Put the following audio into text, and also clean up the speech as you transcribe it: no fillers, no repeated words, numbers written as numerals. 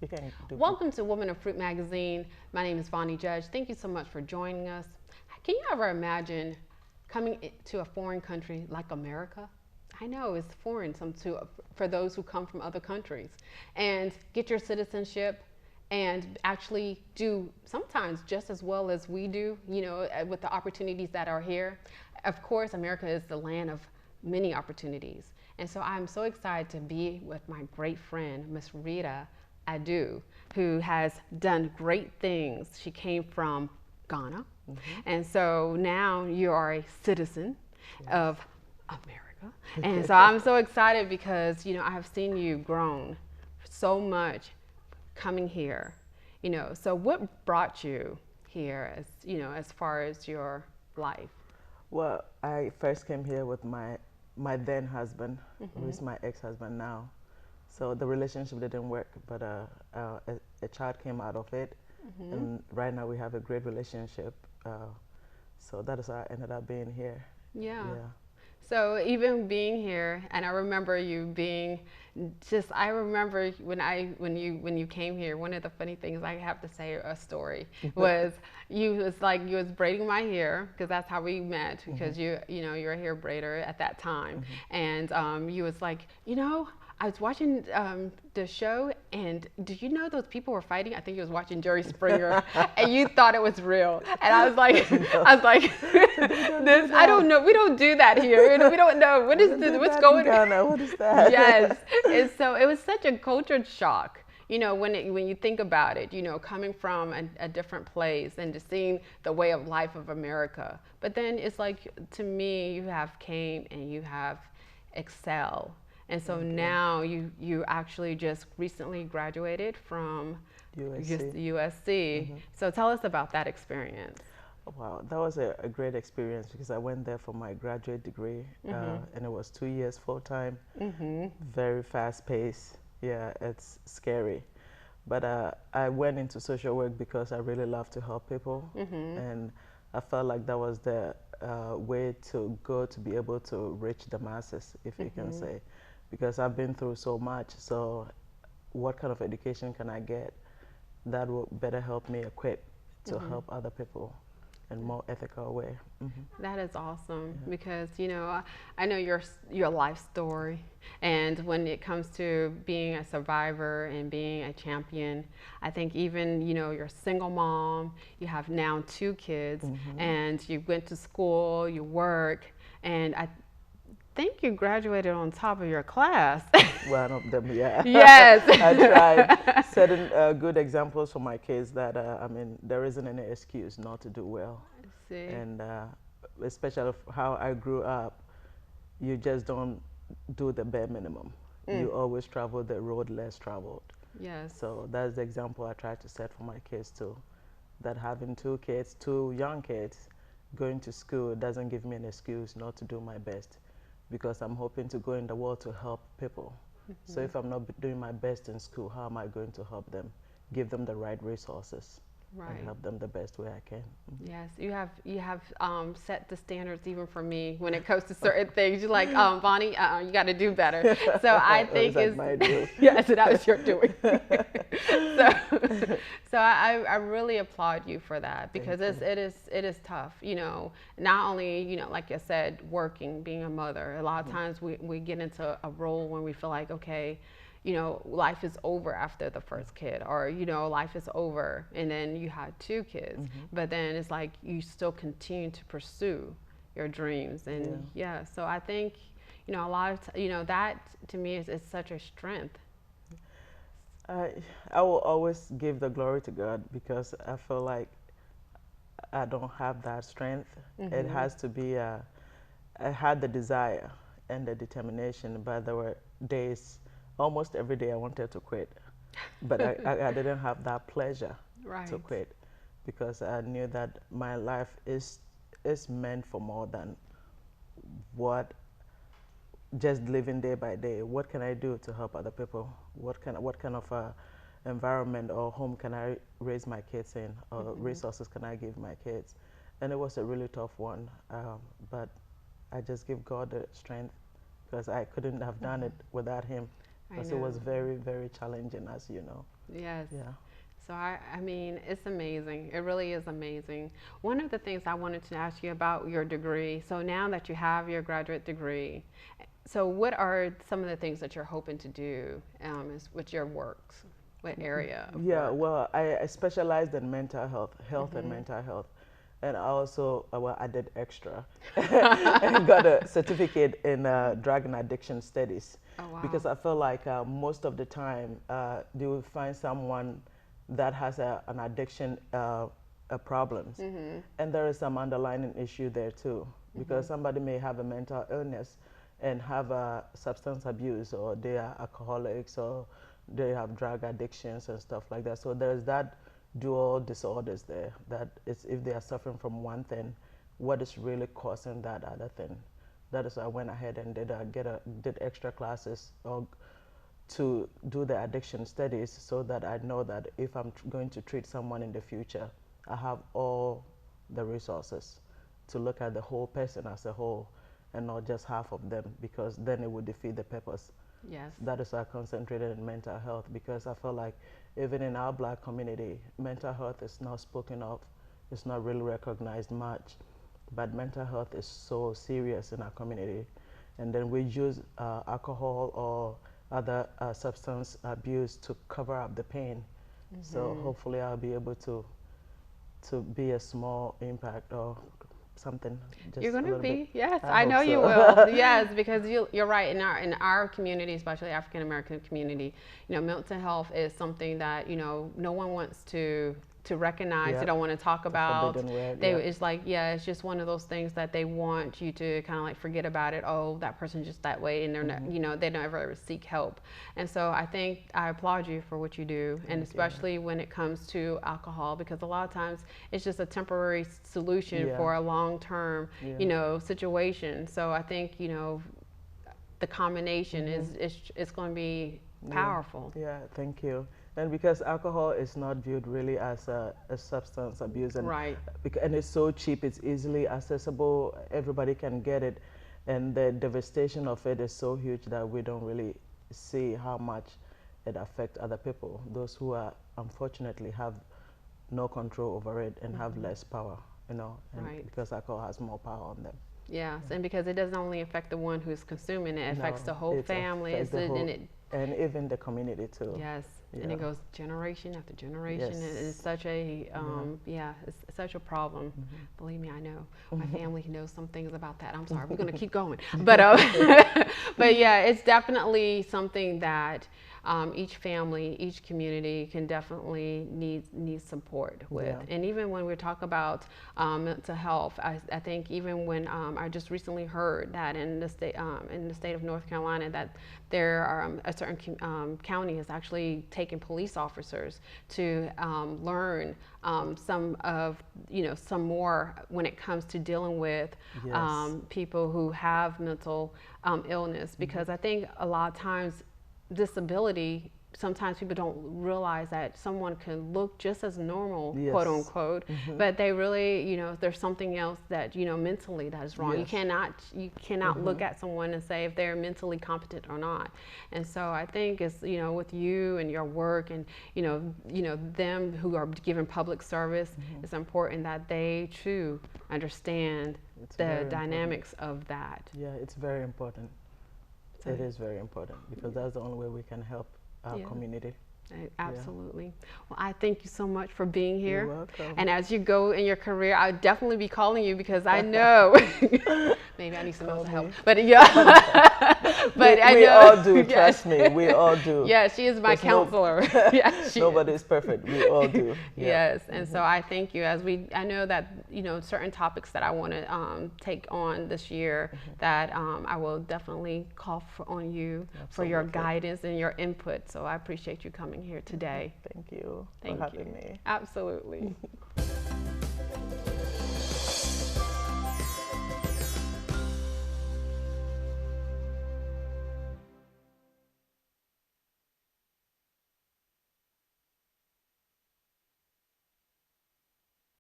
You can do. Welcome to Woman of Fruit Magazine. My name is Vonnie Judge. Thank you so much for joining us. Can you ever imagine coming to a foreign country like America? I know it's foreign for those who come from other countries and get your citizenship and actually do sometimes just as well as we do, with the opportunities that are here. Of course, America is the land of many opportunities. And so I'm so excited to be with my great friend, Miss Rita Aidoo, who has done great things. She came from Ghana. And so now you are a citizen of America. And so I'm so excited because, I have seen you grown so much coming here. So what brought you here as far as your life? Well, I first came here with my then husband, who is my ex-husband now. So the relationship didn't work, but a child came out of it, and right now we have a great relationship. So that is how I ended up being here. Yeah. Yeah. So even being here, and I remember you being I remember when you came here, one of the funny things I have to say a story was you was braiding my hair, because that's how we met, because you're a hair braider at that time. And you was like, I was watching the show, and do you know those people were fighting? I think you was watching Jerry Springer, and you thought it was real. And I was like, I don't know. We don't do that here. We don't know what's going on. What is that? Yes, and so it was such a culture shock. When you think about it, coming from a different place and just seeing the way of life of America. But then it's like, to me, you have came and you have excelled. And so now you actually just recently graduated from USC. So tell us about that experience. Wow, that was a great experience because I went there for my graduate degree, and it was 2 years full time, very fast paced. Yeah, it's scary. But I went into social work because I really love to help people, and I felt like that was the way to go to be able to reach the masses, if you can say, because I've been through so much. So what kind of education can I get that will better help me equip to help other people in more ethical way? That is awesome, because I know your life story, and when it comes to being a survivor and being a champion, I think even you're a single mom, you have now 2 kids, and you went to school, you work, and I think you graduated on top of your class. One of them, yeah. Yes. I tried setting good examples for my kids that, there isn't any excuse not to do well. See. And especially how I grew up, you just don't do the bare minimum. You always travel the road less traveled. Yes. So that's the example I try to set for my kids too. That having 2 kids, 2 young kids, going to school doesn't give me an excuse not to do my best, because I'm hoping to go in the world to help people. So if I'm not doing my best in school, how am I going to help them? Give them the right resources. Right. And help them the best way I can. Yes, you have set the standards even for me when it comes to certain things. You're like, Vonnie, you got to do better. So I think it's my do. Yes, that was your doing. so I really applaud you for that, because it is tough. Not only like I said, working, being a mother. A lot of times we get into a role when we feel like, okay, life is over after the first kid, or, life is over, and then you had 2 kids. But then it's like you still continue to pursue your dreams. And so I think, a lot of, that to me is such a strength. I will always give the glory to God, because I feel like I don't have that strength. It has to be, I had the desire and the determination, but there were days, almost every day I wanted to quit, but I didn't have that pleasure to quit, because I knew that my life is meant for more than what just living day by day. What can I do to help other people? What kind of environment or home can I raise my kids in, or resources can I give my kids? And it was a really tough one, but I just give God the strength, because I couldn't have done it without Him, because it was very, very challenging, as you know. Yes. Yeah. So I mean, it's amazing. It really is amazing. One of the things I wanted to ask you about your degree. So now that you have your graduate degree, so what are some of the things that you're hoping to do with your works? What area of Yeah, work? well, I specialized in mental health and Mm-hmm. mental health. And I also, well, I did extra and got a certificate in drug and addiction studies Oh wow. because I feel like most of the time you will find someone that has an addiction problems. Mm-hmm. And there is some underlying issue there too Mm-hmm. because somebody may have a mental illness and have a substance abuse or they are alcoholics or they have drug addictions and stuff like that. So there's that dual disorders there that it's if they are suffering from one thing, what is really causing that other thing. That is why I went ahead and did extra classes or to do the addiction studies so that I know that if I'm going to treat someone in the future, I have all the resources to look at the whole person as a whole and not just half of them because then it would defeat the purpose. Yes. That is why I concentrated in mental health because I feel like even in our black community, mental health is not spoken of, it's not really recognized much. But mental health is so serious in our community. And then we use alcohol or other substance abuse to cover up the pain. So Mm-hmm. hopefully I'll be able to be a small impact or something, You're just going a to little bit. be, yes, I I hope know you so. will. Yes, because you're right. In our community, especially African American community, mental health is something that no one wants to recognize. They Yeah, don't want to talk the about. forbidden word. They Yeah. It's like, yeah, it's just one of those things that they want you to kind of like forget about it. Oh, that person's just that way, and they're not, they never ever seek help. And so I think I applaud you for what you do, and Thank you. especially when it comes to alcohol, because a lot of times it's just a temporary solution Yeah. for a long term Yeah. situation. So I think, the combination is going to be Yeah, powerful. yeah, thank you. And because alcohol is not viewed really as a substance abuse, Right. and it's so cheap, it's easily accessible, everybody can get it, and the devastation of it is so huge that we don't really see how much it affects other people. Those who are unfortunately have no control over it and have less power, and Right. because alcohol has more power on them. Yes, and because it doesn't only affect the one who's consuming it, it affects No, the whole it family. affects the And whole, it and even the community too. Yes, and Yeah. it goes generation after generation. Yes. It's such a yeah, it's such a problem. Mm-hmm. Believe me, I know. My family knows some things about that. I'm sorry, we're gonna keep going, but yeah, it's definitely something that each family, each community can definitely need support with. Yeah. And even when we talk about mental health, I think even when I just recently heard that in the state of North Carolina that there are a certain county has actually taken police officers to learn some more when it comes to dealing with Yes. people who have mental illness, because I think a lot of times disability, sometimes people don't realize that someone can look just as normal, quote Yes. unquote, but they really, there's something else that, mentally that is wrong. Yes. You cannot look at someone and say if they're mentally competent or not. And so I think it's, with you and your work and, them who are given public service, it's important that they too understand It's the very important. dynamics of that. Yeah, it's very important. So, It is very important because that's the only way we can help our yeah. community. Absolutely. Well, I thank you so much for being You're here. welcome. And as you go in your career, I'll definitely be calling you because I know maybe I need some Call mental help. me. But yeah, but I We know all do, yes. trust me. We all do. Yeah, she is my There's no- counselor. Yeah, she Nobody is. is perfect. We all do. Yeah. Yes, and so I thank you. I know that certain topics that I want to take on this year, that I will definitely call on you for your Absolutely. guidance and your input. So I appreciate you coming here today. Thank you Thank for having you. me. Absolutely.